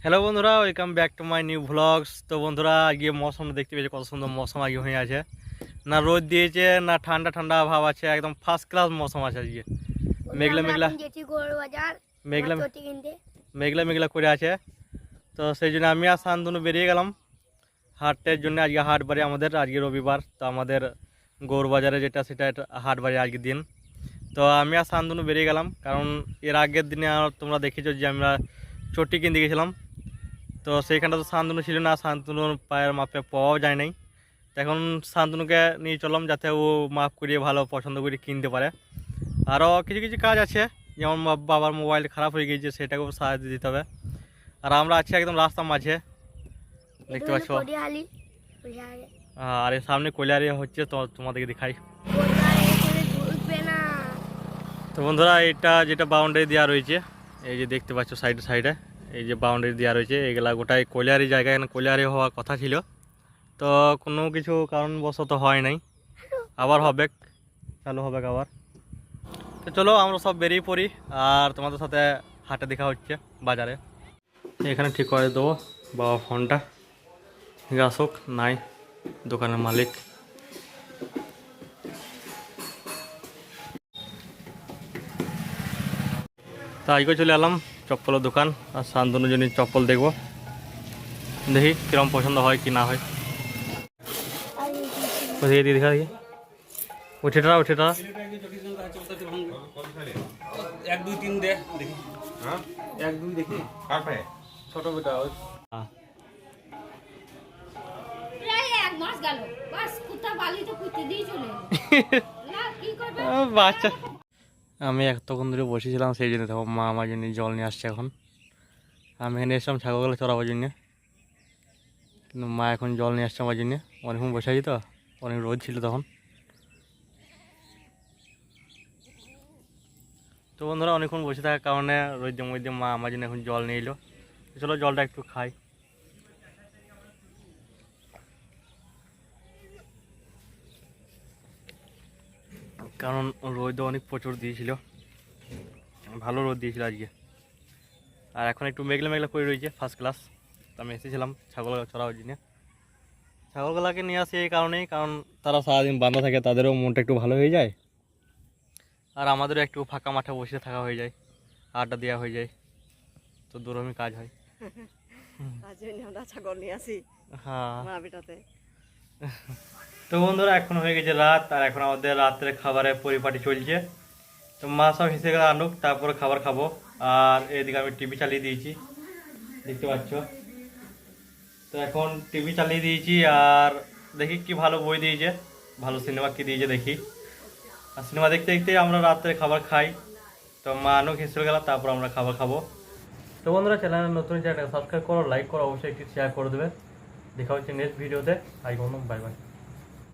Hello বন্ধুরা, welcome back to my new vlogs. তো বন্ধুরা, আজকে মৌসুমটা দেখতে পেয়েছে কত সুন্দর মৌসুম আজকে হয়ে আছে। না রোদ দিয়েছে না ঠান্ডা ঠান্ডা ভাব আছে, একদম ফার্স্ট ক্লাস মৌসুম আছে আজকে। মেঘলা মেঘলা মেঘলা মেঘলা মেঘলা করে আছে। তো সেই জন্য আমি আর শান্তনু বেরিয়ে গেলাম হাটের জন্য। আজকে হাট বাড়ি আমাদের, আজকে রবিবার। তো আমাদের গৌর বাজারে যেটা সেটা হাট বাড়ি আজকের দিন। তো আমি আর শান্তনু বেরিয়ে গেলাম, কারণ এর আগের দিনে তোমরা দেখেছো যে আমরা চটি কিনতে গেছিলাম। তো সেইখানটা তো শান্তনু ছিল না, শান্তনুর পায়ের মাপে পাওয়াও যায় নাই। তো এখন শান্তনুকে নিয়ে চললাম যাতে ও মাপ করিয়ে ভালো পছন্দ করে কিনতে পারে। আরও কিছু কিছু কাজ আছে, যেমন বাবার মোবাইল খারাপ হয়ে গিয়েছে, সেটাকেও সাহায্য দিতে হবে। আর আমরা আছি একদম রাস্তার মাঝে, দেখতে পাচ্ছ। আর এর সামনে কলিয়ারি হচ্ছে, তো তোমাদেরকে দেখাই। তো বন্ধুরা, এটা যেটা বাউন্ডারি দেওয়া রয়েছে, এই যে দেখতে পাচ্ছ সাইডে সাইডে এই যে বাউন্ডারি দেওয়া রয়েছে, এগুলা গোটাই কলিয়ারি জায়গা। এখানে কলিয়ারি হওয়ার কথা ছিল, তো কোনো কিছু কারণবশত হয় নাই। আবার হবে, চালু হবে আবার। তো চলো আমরা সব বেরিয়ে পড়ি, আর তোমাদের সাথে হাটে দেখা হচ্ছে বাজারে। এখানে ঠিক করে দেবো বাবা ফোনটা, ঠিক আসুক নাই দোকানের মালিক। তো আজকে চলে এলাম চপ্পলের দোকান, আর শান্তনুর জন্য চপ্পল দেখবো, দেখি কিরম পছন্দ হয় কি না হয়। দিয়ে দেখা দেখি, উঠেটা উঠেটা 1 2 3 দে দেখি। হ্যাঁ 1 2 দেখি কার পায়ে ছোট বেটা প্রায় 1 মাস গেল, বাস কুত্তা বালি তো কুইতে দিয়ে চলে না কি করবে বাচ্চা। আমি এতক্ষণ ধরে বসেছিলাম, সেই জন্য তখন মা আমার জন্য জল নিয়ে আসছে। এখন আমি এখানে এসলাম ছাগলগুলো চড়াবার জন্যে, কিন্তু মা এখন জল নিয়ে আসছে আমার জন্যে। অনেকক্ষণ বসে আছি তো, অনেক রোদ ছিল তখন। তো বন্ধুরা, অনেকক্ষণ বসে থাকার কারণে রোদের মধ্যে মা আমার জন্য এখন জল নিয়ে এলো। চলো জলটা একটু খাই। কারণ রোদ অনেক প্রচুর দিয়েছিল, ভালো রোদ দিয়েছিল আজকে। আর এখন একটু মেঘলা মেঘলা করে রয়েছে, ফার্স্ট ক্লাস। তো আমি এসেছিলাম ছাগল চড়াবার জন্য। ছাগলগুলাকে নিয়ে আসি এই কারণেই, কারণ তারা সারাদিন বাঁধা থাকে, তাদেরও মনটা একটু ভালো হয়ে যায়, আর আমাদেরও একটু ফাঁকা মাঠে বসে থাকা হয়ে যায়, আড্ডা দেওয়া হয়ে যায়। তো দূরমী কাজ হয়। আমরা ছাগল নিয়ে আসি হ্যাঁ। মা বেটাতে। তো বন্ধুরা, এখন হয়ে গেছে রাত, আর এখন আমাদের রাত্রে খাবারের পরিপাটি চলছে। তো মা সব হেসে গেলে আনুক, তারপরে খাবার খাবো। আর এদিকে আমি টিভি চালিয়ে দিয়েছি, দেখতে পাচ্ছ। তো এখন টিভি চালিয়ে দিয়েছি, আর দেখি কি ভালো বই দিয়েছে, ভালো সিনেমা কি দিয়েছে দেখি। আর সিনেমা দেখতে দেখতে আমরা রাত্রে খাবার খাই। তো মা আনুক হেসে গেলাম, তারপর আমরা খাবার খাবো। তো বন্ধুরা, চ্যানেলের নতুন চ্যানেল সাবস্ক্রাইব করো, লাইক করো, অবশ্যই একটু শেয়ার করে দেবে। দেখা হচ্ছে নেক্সট ভিডিওতে। আই বন্ধু, বাই বাই।